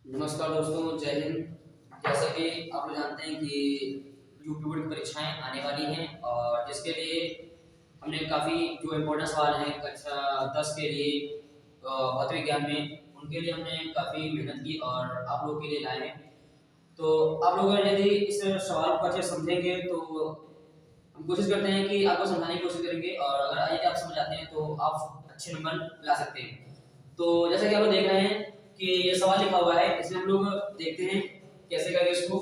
नमस्कार दोस्तों, जय हिंद। जैसा कि आप लोग जानते हैं कि यूपी बोर्ड की परीक्षाएं आने वाली हैं और जिसके लिए हमने काफ़ी जो इम्पोर्टेंट सवाल हैं कक्षा 10 के लिए भौतिक विज्ञान में उनके लिए हमने काफ़ी मेहनत की और आप लोगों के लिए लाए हैं। तो आप लोग अगर यदि इस सवाल को अच्छे से समझेंगे तो हम कोशिश करते हैं कि आपको समझाने की कोशिश करेंगे और अगर यदि आप समझ आते हैं तो आप अच्छे नंबर ला सकते हैं। तो जैसा कि आप लोग देख रहे हैं कि ये सवाल लिखा हुआ है, इसमें हम लोग देखते हैं कैसे करेंगे इसको।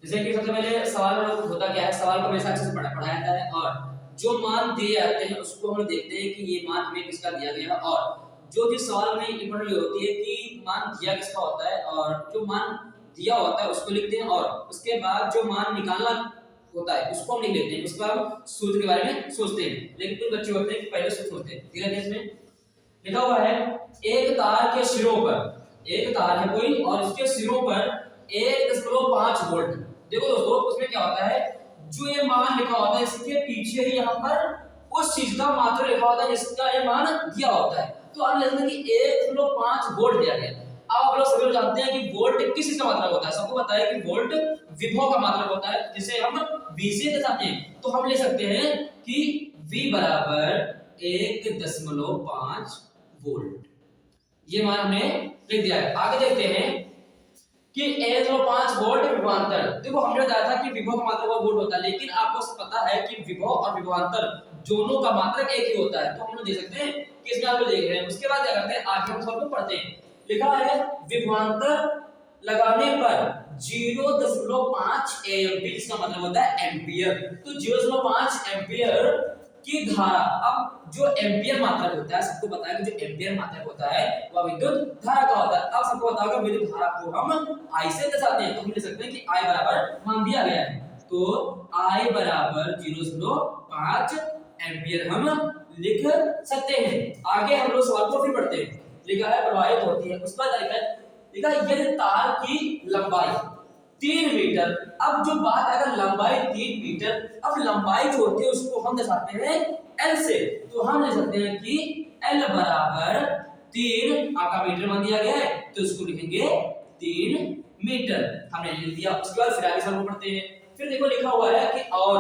जैसे कि सबसे पहले सवाल में होता क्या है, सवाल को हमेशा अच्छे से पढ़ाया जाता है और जो मान दिए जाते हैं उसको हम देखते हैं कि ये मान हमें किसका दिया गया है। और जो चीज सवाल में इंपॉर्टेंट होती है कि मान दिया किसका होता है और जो मान दिया होता है उसको लिखते हैं और उसके बाद जो मान निकालना होता है उसको हम लिख लेते हैं। उसके बाद सूत्र के बारे में सोचते हैं, लेकिन कुछ बच्चे होते हैं कि पहले सूत्र सोचते हैं। ठीक है, इसमें लिखा हुआ है एक तार के सिरों पर, एक तार है कोई और इसके सिरों पर 1.5 वोल्ट। देखो दोस्तों, उसमें क्या होता है, जो ये मान लिखा होता है इसके पीछे ही यहाँ पर उस चीज का मात्रा लिखा होता है जिसका ये मान दिया होता है। तो आप लिखते हैं कि 1.5 वोल्ट दिया गया। अब आप लोग सभी लोग जानते हैं कि वोल्ट किस चीज का मतलब होता है, सबको पता है कि वोल्ट विभव का मतलब होता है, जिसे हम V से दर्शाते हैं। तो हम ले सकते हैं कि V बराबर 1.5 वोल्ट। ये मान हमने लिख दिया है। आगे देखते हैं कि 1.5 वोल्ट विभवांतर। देखो हमने बताया था कि विभव का मात्रक वोल्ट होता है, लेकिन आपको पता है कि विभव और विभवांतर दोनों का मात्रक एक ही होता है। तो हम लोग देख सकते हैं कि इसमें आप लोग देख रहे हैं। उसके बाद क्या करते हैं, आगे हम सबको पढ़ते हैं। लिखा है विभवांतर लगाने पर 0.5 एम्पीयर, इसका मतलब होता है एम्पियर। तो 0.5 एम्पियर की धारा, अब जो एम्पियर मात्रक होता है, सबको पता है कि जो एम्पियर मात्रक होता है वह विद्युत धारा का होता है। अब सबको पता होगा विद्युत धारा को हम I से दर्शाते हैं। तो हम लिख सकते हैं कि I बराबर मान दिया गया है, तो I बराबर 0.5 एम्पियर हम लिख सकते हैं। आगे हम लोग सवाल को फिर पढ़ते हैं। लिखा है प्रवाहित होती है, उसका लिखा है यदि तार की लंबाई 3 मीटर। अब जो बात है अगर लंबाई 3 मीटर, अब लंबाई जो होती है उसको हम दर्शाते हैं L से। तो हम लिख सकते हैं कि L बराबर 3, आपका मीटर मान दिया गया है तो इसको लिखेंगे 3 मीटर, हमने लिख दिया। उसके बाद फिर आगे सवाल को पढ़ते हैं। फिर देखो लिखा हुआ है कि और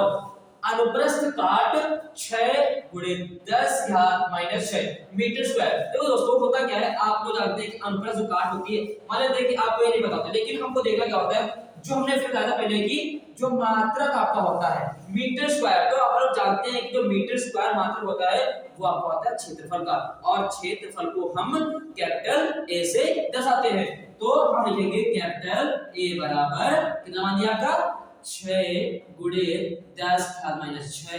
अनुप्रस्थ काट 6 गुणे 10⁻⁻6 मीटर स्क्वायर। देखो दोस्तों, होता क्या है, आप लोग जानते हैं कि अनुप्रस्थ जो काट होती है, मान लेते हैं कि आपको ये नहीं पता होता, लेकिन हमको देखना क्या होता है, जो हमने फिर बताया था पहले की जो मात्रक आपका होता है मीटर स्क्वायर। तो आप लोग जानते हैं कि जो मीटर स्क्वायर मात्रक होता है वो आपका होता है क्षेत्रफल का, और क्षेत्रफल को हम कैपिटल ए से दर्शाते हैं। तो हम लिखेंगे कैपिटल ए बराबर कितना मान दिया का 6 गुणे 10⁻⁻6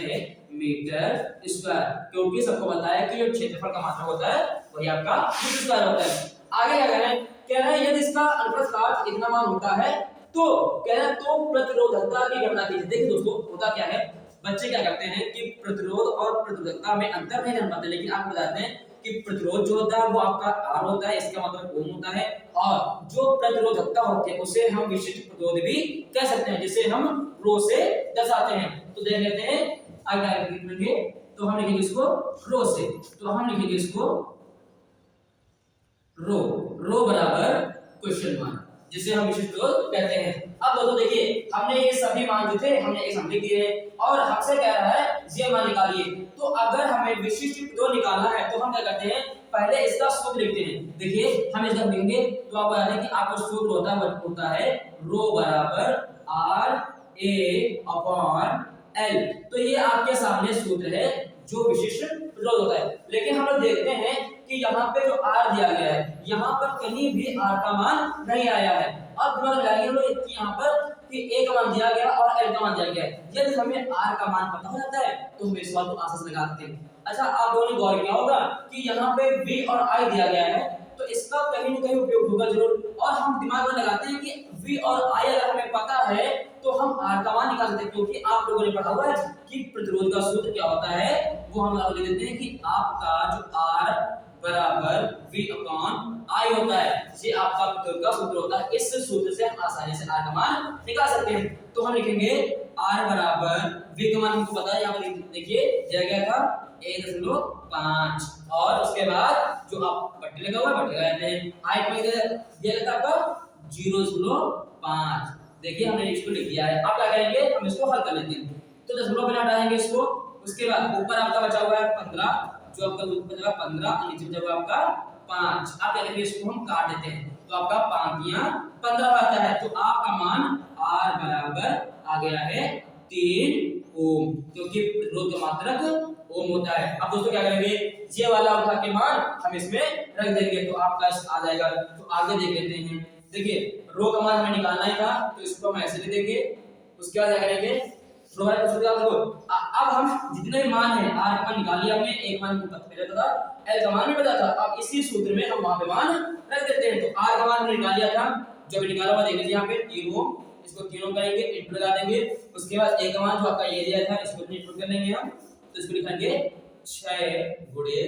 मीटर स्क्वायर, क्योंकि सबको बताया कि जो क्षेत्रफल का मात्रक होता है वही आपका मीटर स्क्वायर होता है। आगे क्या कह रहे हैं, यदि इसका अनुप्रस्थ काट इतना मान होता है तो कह रहे हैं तो प्रतिरोधकता की गणना कीजिए। देखिए दोस्तों, होता क्या है, बच्चे क्या करते हैं कि प्रतिरोध और प्रतिरोधकता में अंतर नहीं जान पाते, लेकिन आप बताते हैं कि प्रतिरोध जो होता है वो आपका R होता है, इसका मतलब ओम होता है, और जो प्रतिरोधकता होती है उसे हम विशिष्ट प्रतिरोध भी कह सकते हैं, जिसे हम रो से दर्शाते हैं। तो देख लेते हैं आगे लिखेंगे, तो हम लिखेंगे इसको रो से, तो हम लिखेंगे इसको रो, रो बराबर क्वेश्चन मार्क, जिसे हम विशिष्ट प्रतिरोध कहते हैं। अब दोस्तों देखिए, हमने ये सभी मान जो थे हमने एक लिख दिए और हमसे कह रहा है ये मान निकालिए। तो अगर हमें विशिष्ट प्रतिरोध निकालना है तो हम क्या करते हैं, पहले इसका सूत्र लिखते हैं। देखिए हम इसका लिखेंगे तो आपको याद है कि आपका सूत्र होता है रो बराबर R A अपॉन L। तो ये आपके सामने सूत्र है जो विशिष्ट प्रतिरोध होता है। लेकिन हम लोग देखते हैं कि यहाँ पे जो R दिया गया है, यहाँ पर कहीं भी R का मान नहीं आया है। अब दिमाग लगाइए लोग कि यहाँ पर कि A का मान दिया गया और L का मान दिया गया है। यदि हमें R का मान पता हो जाता है तो हम इस सवाल को आसानी से लगा सकते हैं। अच्छा, आप लोगों ने गौर किया होगा कि यहाँ पे V और I दिया गया है, तो इसका कहीं न कहीं उपयोग होगा जरूर, और हम दिमाग में लगाते हैं कि V और I अगर हमें पता है तो हम R का मान निकाल सकते हैं, क्योंकि आप लोगों ने पढ़ा हुआ है कि प्रतिरोध का सूत्र क्या होता है, वो हम लोग लिख देते हैं कि आपका जो R बराबर V अपॉन I होता है, ये आपका प्रतिरोध का सूत्र होता है। इस सूत्र से हम आसानी से R का मान निकाल सकते हैं। तो हम लिखेंगे R बराबर V का मान हमको पता है, यहाँ पर देखिए दिया गया था 1.5 और उसके बाद जो आप बट्टे लगा हुआ है बट्टे लगा देते हैं। हाइट में दिया जाता है आपका 0.5। देखिए हमने इसको लिख दिया है। आप क्या करेंगे, हम इसको हल कर लेते हैं। तो 10 बिना हटाएंगे इसको। उसके बाद ऊपर आपका बचा हुआ है 15, जो आपका बचा 15 और नीचे बचा हुआ आपका 5। आप क्या करेंगे, इसको हम काट देते हैं तो आपका 5 15 आता है। तो आपका मान R बराबर आ गया है 3 ओम, क्योंकि प्रतिरोध का मात्रक ओम होता है। अब दोस्तों क्या करेंगे, ये वाला उठा के मान हम इसमें रख देंगे तो आपका आ जाएगा। तो आगे देख लेते हैं। देखिए रो का मान हमें निकालना ही था तो इसको हम ऐसे ले देंगे। उसके बाद क्या करेंगे, रो वाले सूत्र देखो। अब हम जितने भी मान है R का मान निकाल लिया हमने, एक मान पहले था, L का मान भी पता था। अब इसी सूत्र में हम वहां पे मान रख देते हैं। तो R का मान हमने निकाल लिया था, जो भी निकाला हुआ देख लीजिए यहाँ पे 3 ओम। इसको 3 ओम करेंगे, इंटू लगा देंगे। उसके बाद एक मान जो आपका ये दिया था इसको इंटू कर लेंगे हम। तो इसको लिखेंगे 6 गुणे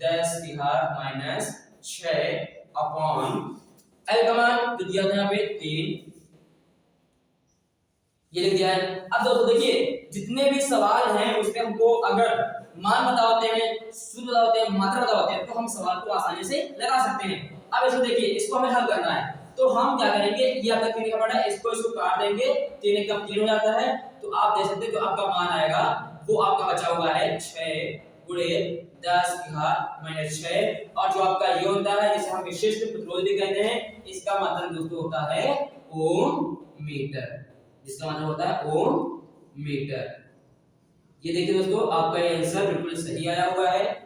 10 की घात -6 अपॉन L का मान जो दिया था यहाँ पे 3, ये लिख दिया है। अब दोस्तों देखिए जितने भी सवाल हैं उसमें हमको अगर मान बता होते हैं, सूत्र बता होते हैं, मात्रा बता होते हैं तो हम सवाल को आसानी से लगा सकते हैं। अब इसको देखिए, इसको हमें हल करना है तो हम क्या करेंगे, ये आपका 3 का मान है, इसको काट देंगे, 3 एक कम 3 हो जाता है। तो आप देख सकते हैं जो आपका मान आएगा वो आपका बचा हुआ है 6 गुणे 10 की घात -6। और जो आपका ये होता है जिसे हम विशिष्ट प्रतिरोध भी कहते हैं, इसका मतलब दोस्तों होता है ओम मीटर, जिसका मतलब होता है ओम मीटर। ये देखिए दोस्तों आपका ये आंसर बिल्कुल सही आया हुआ है।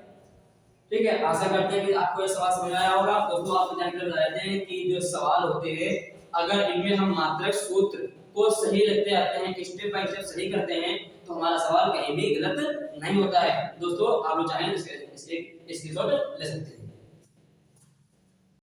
ठीक है, आशा करते हैं कि आपको ये सवाल समझ आया होगा। दोस्तों आपको जानकारी बता देते हैं कि जो सवाल होते हैं अगर इनमें हम मात्रक सूत्र को सही रखते आते हैं, स्टेप बाय स्टेप सही करते हैं तो हमारा सवाल कहीं भी गलत नहीं होता है। दोस्तों आप लोग चाहें इसके स्क्रीनशॉट ले सकते हैं।